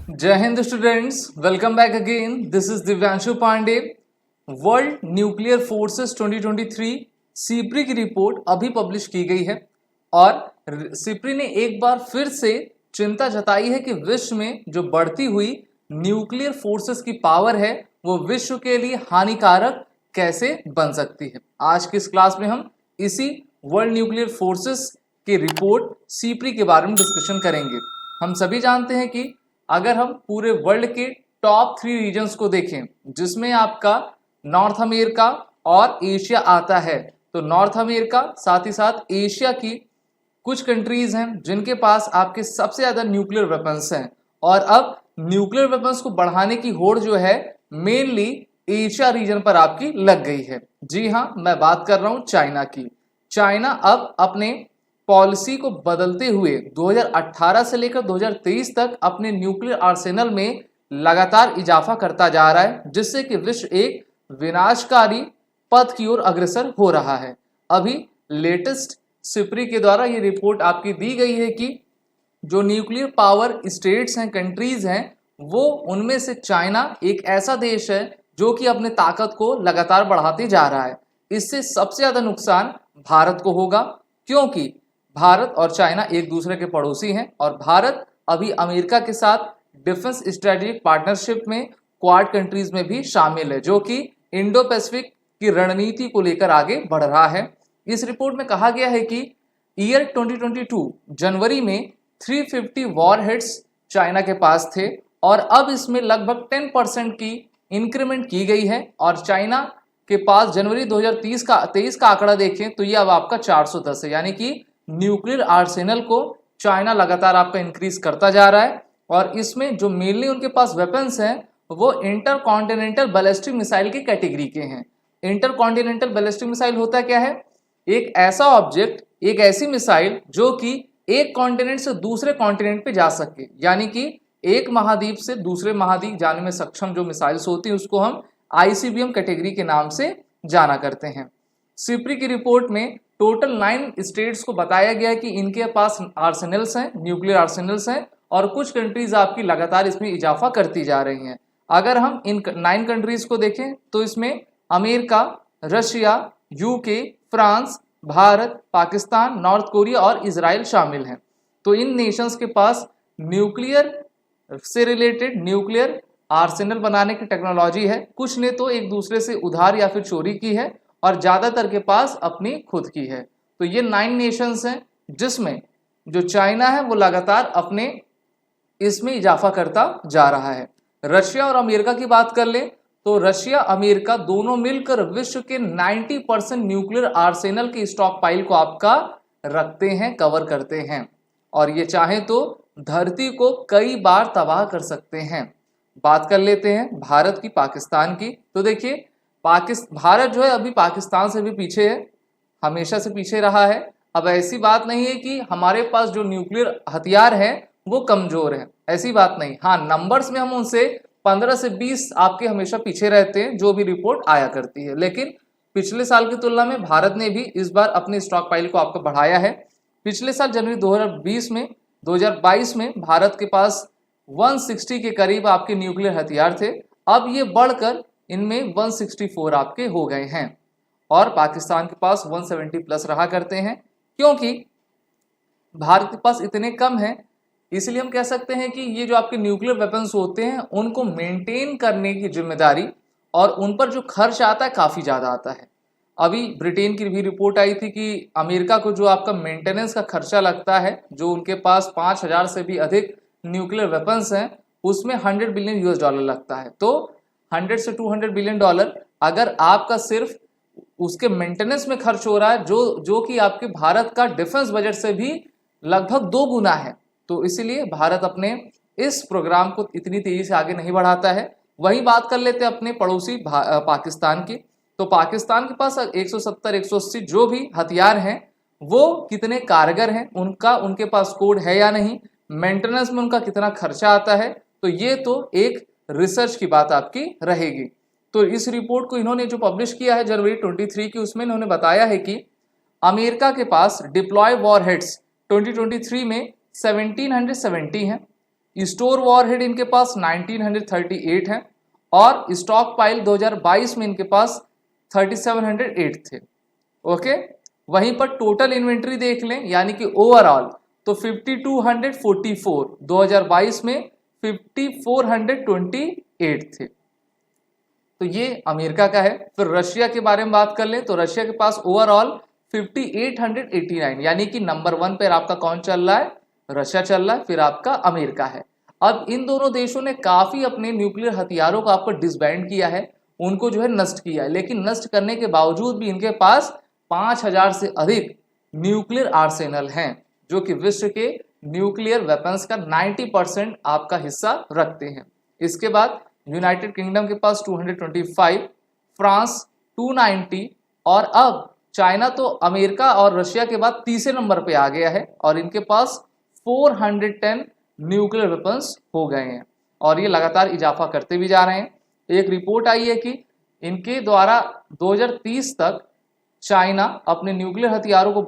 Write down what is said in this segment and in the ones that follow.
जय हिंद students, welcome back again. This is Divyanshu Pandey. World nuclear forces 2023 SIPRI की report अभी पब्लिश की गई है और सीप्री ने एक बार फिर से चिंता जताई है कि विश्व में जो बढ़ती हुई न्यूक्लियर फोर्सेस की पावर है वो विश्व के लिए हानिकारक कैसे बन सकती है। आज की इस क्लास में हम इसी वर्ल्ड न्यूक्लियर फोर्सेस की रिपोर्ट सीप्री के बारे में डिस्कशन करेंगे। हम सभी जानते हैं कि अगर हम पूरे वर्ल्ड के टॉप 3 रीजन्स को देखें जिसमें आपका नॉर्थ अमेरिका और एशिया आता है, तो नॉर्थ अमेरिका साथ ही साथ एशिया की कुछ कंट्रीज हैं जिनके पास आपके सबसे ज्यादा न्यूक्लियर वेपन्स हैं और अब न्यूक्लियर वेपन्स को बढ़ाने की होड़ जो है मेनली एशिया रीजन पर आपकी लग गई है। जी हाँ, मैं बात कर रहा हूं चाइना की। चाइना अब अपने पॉलिसी को बदलते हुए 2018 से लेकर 2023 तक अपने न्यूक्लियर आर्सेनल में लगातार इजाफा करता जा रहा है, जिससे कि विश्व एक विनाशकारी पथ की ओर अग्रसर हो रहा है। अभी लेटेस्ट सिप्री के द्वारा ये रिपोर्ट आपकी दी गई है कि जो न्यूक्लियर पावर स्टेट्स हैं, कंट्रीज हैं, वो उनमें से चाइना एक ऐसा देश है जो कि अपने ताकत को लगातार बढ़ाते जा रहा है। इससे सबसे ज्यादा नुकसान भारत को होगा, क्योंकि भारत और चाइना एक दूसरे के पड़ोसी हैं और भारत अभी अमेरिका के साथ डिफेंस स्ट्रेटेजिक पार्टनरशिप में क्वाड कंट्रीज में भी शामिल है, जो कि इंडो पैसिफिक की रणनीति को लेकर आगे बढ़ रहा है। इस रिपोर्ट में कहा गया है कि ईयर 2022 जनवरी में 350 वॉरहेड्स चाइना के पास थे और अब इसमें लगभग 10% की इंक्रीमेंट की गई है और चाइना के पास जनवरी 2023 का आंकड़ा देखें तो ये अब आपका 410 है, यानी कि न्यूक्लियर आर्सेनल को चाइना लगातार आपका इंक्रीज करता जा रहा है। और इसमें जो मेनली उनके पास वेपन्स हैं वो इंटर कॉन्टिनेंटल बैलिस्टिक मिसाइल की कैटेगरी के हैं। इंटर कॉन्टिनेंटल बैलिस्टिक मिसाइल होता क्या है? एक ऐसा ऑब्जेक्ट, एक ऐसी मिसाइल जो कि एक कॉन्टिनेंट से दूसरे कॉन्टिनेंट पे जा सके, यानी कि एक महाद्वीप से दूसरे महाद्वीप जाने में सक्षम जो मिसाइल्स होती हैं उसको हम आईसीबीएम कैटेगरी के नाम से जाना करते हैं। सिप्री की रिपोर्ट में टोटल 9 स्टेट्स को बताया गया है कि इनके पास आर्सेनल्स हैं, न्यूक्लियर आर्सेनल्स हैं और कुछ कंट्रीज आपकी लगातार इसमें इजाफा करती जा रही हैं। अगर हम इन 9 कंट्रीज को देखें तो इसमें America, Russia, UK, France, Bharat, Pakistan, north Korea और इजराइल शामिल हैं। तो इन नेशंस के पास न्यूक्लियर से रिलेटेड न्यूक्लियर आर्सेनल बनाने की टेक्नोलॉजी है। कुछ ने तो एक दूसरे से उधार या फिर चोरी की है और ज्यादातर के पास अपनी खुद की है। तो ये 9 नेशंस हैं जिसमें जो चाइना है वो लगातार अपने इसमें इजाफा करता जा रहा है। रशिया और अमेरिका की बात कर ले तो रशिया अमेरिका दोनों मिलकर विश्व के 90% न्यूक्लियर आर्सेनल के स्टॉक पाइल को आपका रखते हैं, कवर करते हैं और ये चाहे तो धरती को कई बार तबाह कर सकते हैं। बात कर लेते हैं भारत की, पाकिस्तान की। तो देखिए भारत जो है अभी पाकिस्तान से भी पीछे है, हमेशा से पीछे रहा है। अब ऐसी बात नहीं है कि हमारे पास जो न्यूक्लियर हथियार है वो कमजोर है, ऐसी बात नहीं। हाँ, नंबर्स में हम उनसे 15 से 20 आपके हमेशा पीछे रहते हैं, जो भी रिपोर्ट आया करती है। लेकिन पिछले साल की तुलना में भारत ने भी इस बार अपने स्टॉक पाइल को आपका बढ़ाया है। पिछले साल जनवरी 2022 में भारत के पास 160 के करीब आपके न्यूक्लियर हथियार थे, अब ये बढ़कर इनमें 164 आपके हो गए हैं और पाकिस्तान के पास 170 प्लस रहा करते हैं। क्योंकि भारत के पास इतने कम हैं, इसलिए हम कह सकते हैं कि ये जो आपके न्यूक्लियर वेपन्स होते हैं उनको मेंटेन करने की जिम्मेदारी और उन पर जो खर्च आता है काफ़ी ज़्यादा आता है। अभी ब्रिटेन की भी रिपोर्ट आई थी कि अमेरिका को जो आपका मेंटेनेंस का खर्चा लगता है, जो उनके पास 5000 से भी अधिक न्यूक्लियर वेपन्स हैं, उसमें $100 बिलियन लगता है। तो 100 से 200 बिलियन डॉलर अगर आपका सिर्फ उसके मेंटेनेंस में खर्च हो रहा है, जो कि आपके भारत का डिफेंस बजट से भी लगभग 2 गुना है। तो इसीलिए भारत अपने इस प्रोग्राम को इतनी तेजी से आगे नहीं बढ़ाता है। वही बात कर लेते हैं अपने पड़ोसी पाकिस्तान की। तो पाकिस्तान के पास 170-180 जो भी हथियार हैं वो कितने कारगर हैं, उनके पास कोड है या नहीं, मेंटेनेंस में उनका कितना खर्चा आता है, तो ये तो एक रिसर्च की बात आपकी रहेगी। तो इस रिपोर्ट को इन्होंने जो पब्लिश किया है जनवरी 23 की, उसमें इन्होंने बताया है कि अमेरिका के पास डिप्लॉय वॉरहेड्स 2023 में 1770 हैं, स्टोर वॉरहेड इनके पास 1938 है और स्टॉक पाइल 2022 में इनके पास 3708 थे। ओके, वहीं पर टोटल इन्वेंट्री देख लें यानी कि ओवरऑल तो 5244, 2022 में 5428 थे। तो ये अमेरिका का है। फिर रशिया के बारे में बात कर लें तो रशिया के पास ओवरऑल 5889 यानी कि नंबर 1 पर आपका कौन चल रहा है, रशिया चल रहा है, फिर आपका अमेरिका है। अब इन दोनों देशों ने काफी अपने न्यूक्लियर हथियारों को आपको डिसबैंड किया है, उनको जो है नष्ट किया है, लेकिन नष्ट करने के बावजूद भी इनके पास 5000 से अधिक न्यूक्लियर आर्सेनल हैं जो कि विश्व के न्यूक्लियर वेपन्स का 90% आपका हिस्सा रखते हैं। इसके बाद यूनाइटेड किंगडम के पास 225, फ्रांस 290 और अब चाइना तो अमेरिका और रशिया के बाद तीसरे नंबर पे आ गया है और इनके पास 410 न्यूक्लियर वेपन्स हो गए हैं और ये लगातार इजाफा करते भी जा रहे हैं। एक रिपोर्ट आई है कि इनके द्वारा 2030 तक चाइना अपने न्यूक्लियर हथियारों को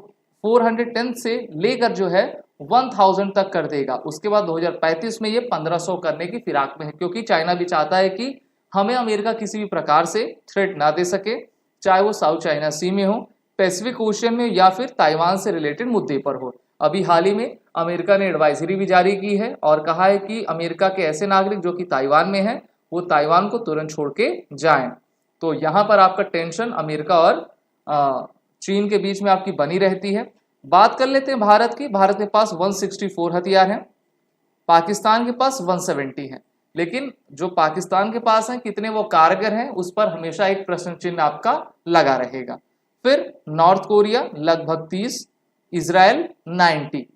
410 से लेकर जो है 1000 तक कर देगा। उसके बाद 2035 में ये 1500 करने की फिराक में है, क्योंकि चाइना भी चाहता है कि हमें अमेरिका किसी भी प्रकार से थ्रेट ना दे सके, चाहे वो साउथ चाइना सी में हो, पैसिफिक ओशियन में या फिर ताइवान से रिलेटेड मुद्दे पर हो। अभी हाल ही में अमेरिका ने एडवाइजरी भी जारी की है और कहा है कि अमेरिका के ऐसे नागरिक जो कि ताइवान में हैं वो ताइवान को तुरंत छोड़ के जाएं। तो यहाँ पर आपका टेंशन अमेरिका और चीन के बीच में आपकी बनी रहती है। बात कर लेते हैं भारत की। भारत के पास 164 हथियार हैं, पाकिस्तान के पास 170 हैं, लेकिन जो पाकिस्तान के पास हैं कितने वो कारगर हैं उस पर हमेशा एक प्रश्न चिन्ह आपका लगा रहेगा। फिर नॉर्थ कोरिया लगभग 30, इजराइल 90।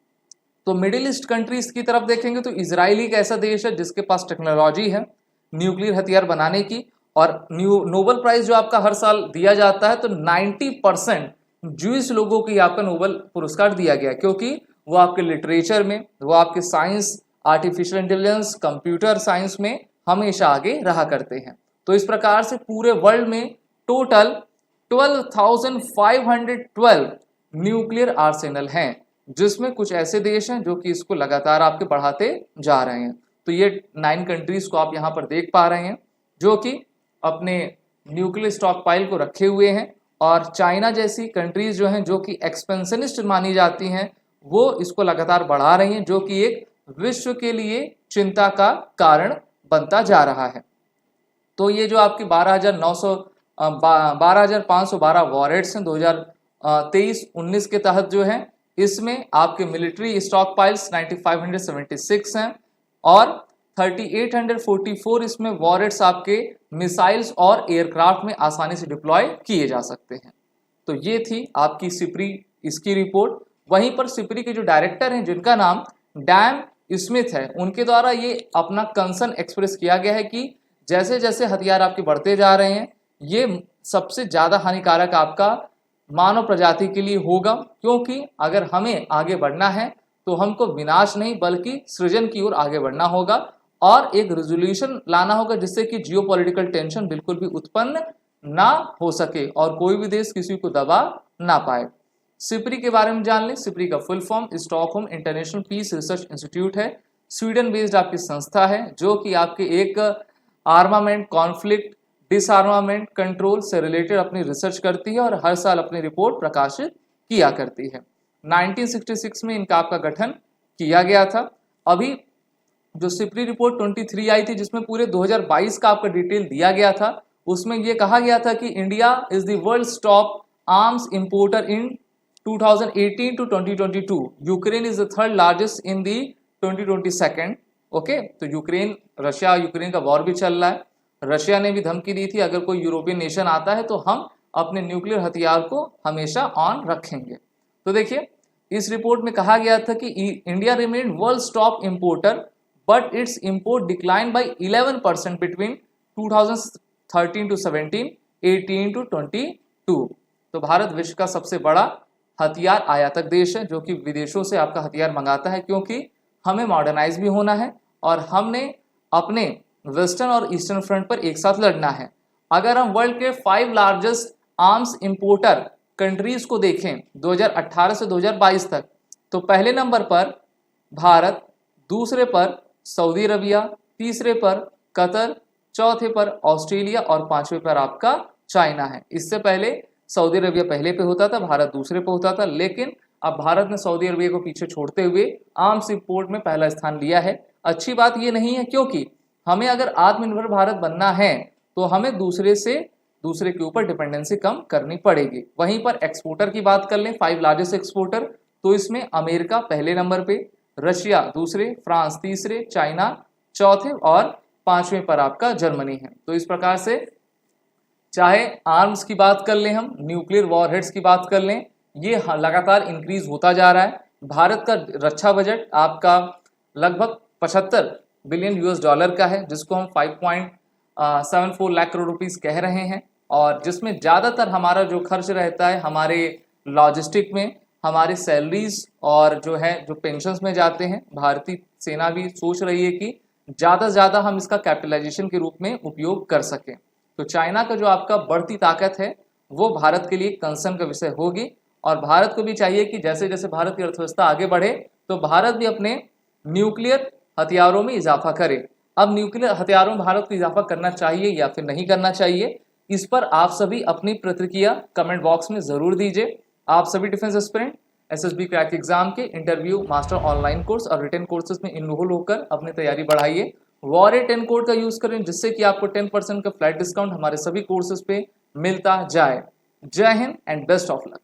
तो मिडिल ईस्ट कंट्रीज की तरफ देखेंगे तो इजराइल एक ऐसा देश है जिसके पास टेक्नोलॉजी है न्यूक्लियर हथियार बनाने की, और नोबेल प्राइज जो आपका हर साल दिया जाता है तो 90% जूइश लोगों को आपका नोबेल पुरस्कार दिया गया, क्योंकि वो आपके लिटरेचर में, वो आपके science, artificial intelligence, computer science में हमेशा आगे रहा करते हैं। तो इस प्रकार से पूरे वर्ल्ड में टोटल 12,512 न्यूक्लियर आर्सेनल हैं, जिसमें कुछ ऐसे देश हैं जो कि इसको लगातार आपके बढ़ाते जा रहे हैं। तो ये 9 कंट्रीज को आप यहाँ पर देख पा रहे हैं जो कि अपने न्यूक्लियर स्टॉक पाइल को रखे हुए हैं, और चाइना जैसी कंट्रीज जो हैं जो कि एक्सपेंशनिस्ट मानी जाती हैं वो इसको लगातार बढ़ा रही हैं, जो कि एक विश्व के लिए चिंता का कारण बनता जा रहा है। तो ये जो आपकी 12,512 वॉरेट्स हैं 2023-19 के तहत जो है, इसमें आपके मिलिट्री स्टॉक पाइल्स 9576 हैं और 3844 इसमें वॉरेट्स आपके मिसाइल्स और एयरक्राफ्ट में आसानी से डिप्लॉय किए जा सकते हैं। तो ये थी आपकी सिप्री इसकी रिपोर्ट। वहीं पर सिप्री के जो डायरेक्टर हैं जिनका नाम डैन स्मिथ है, उनके द्वारा ये अपना कंसर्न एक्सप्रेस किया गया है कि जैसे जैसे हथियार आपके बढ़ते जा रहे हैं ये सबसे ज़्यादा हानिकारक आपका मानव प्रजाति के लिए होगा, क्योंकि अगर हमें आगे बढ़ना है तो हमको विनाश नहीं बल्कि सृजन की ओर आगे बढ़ना होगा और एक रेजोल्यूशन लाना होगा जिससे कि जियोपॉलिटिकल टेंशन बिल्कुल भी उत्पन्न ना हो सके और कोई भी देश किसी को दबा ना पाए। सिप्री के बारे में जान लें। सिप्री का full form Stockholm International Peace Research Institute है, स्वीडन बेस्ड आपकी संस्था है जो कि आपके एक आर्मामेंट, कॉन्फ्लिक्ट, डिसआर्मामेंट कंट्रोल से रिलेटेड अपनी रिसर्च करती है और हर साल अपनी रिपोर्ट प्रकाशित किया करती है। 1966 में इनका आपका गठन किया गया था। अभी जो सिप्री रिपोर्ट 23 आई थी जिसमें पूरे 2022 का आपका डिटेल दिया गया था, उसमें यह कहा गया था कि India is the world's top arms importer in 2018 to 2022। Ukraine is the third largest in the 2022। Okay, तो यूक्रेन, रशिया यूक्रेन का वॉर भी चल रहा है। रशिया ने भी धमकी दी थी अगर कोई यूरोपियन नेशन आता है तो हम अपने न्यूक्लियर हथियार को हमेशा ऑन रखेंगे। तो देखिए इस रिपोर्ट में कहा गया था कि India remain world's top importer but its import decline by 11% between 2013 to 17, 18 to 22। तो भारत विश्व का सबसे बड़ा हथियार आयातक देश है जो कि विदेशों से आपका हथियार मंगाता है, क्योंकि हमें मॉडर्नाइज भी होना है और हमने अपने वेस्टर्न और ईस्टर्न फ्रंट पर एक साथ लड़ना है। अगर हम वर्ल्ड के 5 लार्जेस्ट आर्म्स इंपोर्टर कंट्रीज को देखें 2018 से 2022 तक, तो पहले नंबर पर भारत, दूसरे पर सऊदी अरबिया, तीसरे पर कतर, चौथे पर ऑस्ट्रेलिया और पांचवे पर आपका चाइना है। इससे पहले सऊदी अरबिया पहले पे होता था, भारत दूसरे पे होता था, लेकिन अब भारत ने सऊदी अरबिया को पीछे छोड़ते हुए आर्म्स इंपोर्ट में पहला स्थान लिया है। अच्छी बात ये नहीं है, क्योंकि हमें अगर आत्मनिर्भर भारत बनना है तो हमें दूसरे के ऊपर डिपेंडेंसी कम करनी पड़ेगी। वहीं पर एक्सपोर्टर की बात कर लें, 5 लार्जेस्ट एक्सपोर्टर, तो इसमें अमेरिका पहले नंबर पे, रशिया दूसरे, फ्रांस तीसरे, चाइना चौथे और पांचवें पर आपका जर्मनी है। तो इस प्रकार से चाहे आर्म्स की बात कर लें, हम न्यूक्लियर वॉरहेड्स की बात कर लें, ये लगातार इंक्रीज होता जा रहा है। भारत का रक्षा बजट आपका लगभग 75 बिलियन यूएस डॉलर का है, जिसको हम 5.74 लाख करोड़ रुपीस कह रहे हैं, और जिसमें ज़्यादातर हमारा जो खर्च रहता है हमारे लॉजिस्टिक में, हमारे सैलरीज और जो पेंशन्स में जाते हैं। भारतीय सेना भी सोच रही है कि ज़्यादा से ज़्यादा हम इसका कैपिटलाइजेशन के रूप में उपयोग कर सकें। तो चाइना का जो आपका बढ़ती ताकत है वो भारत के लिए कंसर्न का विषय होगी, और भारत को भी चाहिए कि जैसे जैसे भारत की अर्थव्यवस्था आगे बढ़े तो भारत भी अपने न्यूक्लियर हथियारों में इजाफा करे। अब न्यूक्लियर हथियारों में भारत को इजाफा करना चाहिए या फिर नहीं करना चाहिए, इस पर आप सभी अपनी प्रतिक्रिया कमेंट बॉक्स में ज़रूर दीजिए। आप सभी defence aspirant SSB crack exam के इंटरव्यू, मास्टर ऑनलाइन कोर्स और रिटन कोर्सेज में इनरोल होकर अपनी तैयारी बढ़ाइए। वॉरियर 10 कोड का यूज करें, जिससे कि आपको 10% का फ्लैट डिस्काउंट हमारे सभी कोर्सेज पे मिलता जाए। जय Hind and best of luck.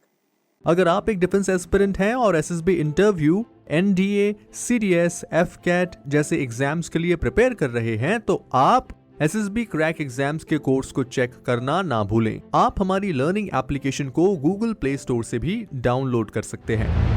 अगर आप एक डिफेंस एस्पिरेंट हैं और SSB interview, NDA, CDS, AFCAT जैसे एग्जाम्स के लिए प्रिपेयर कर रहे हैं, तो आप एसएसबी क्रैक एग्जाम्स के कोर्स को चेक करना ना भूलें। आप हमारी लर्निंग एप्लीकेशन को गूगल प्ले स्टोर से भी डाउनलोड कर सकते हैं।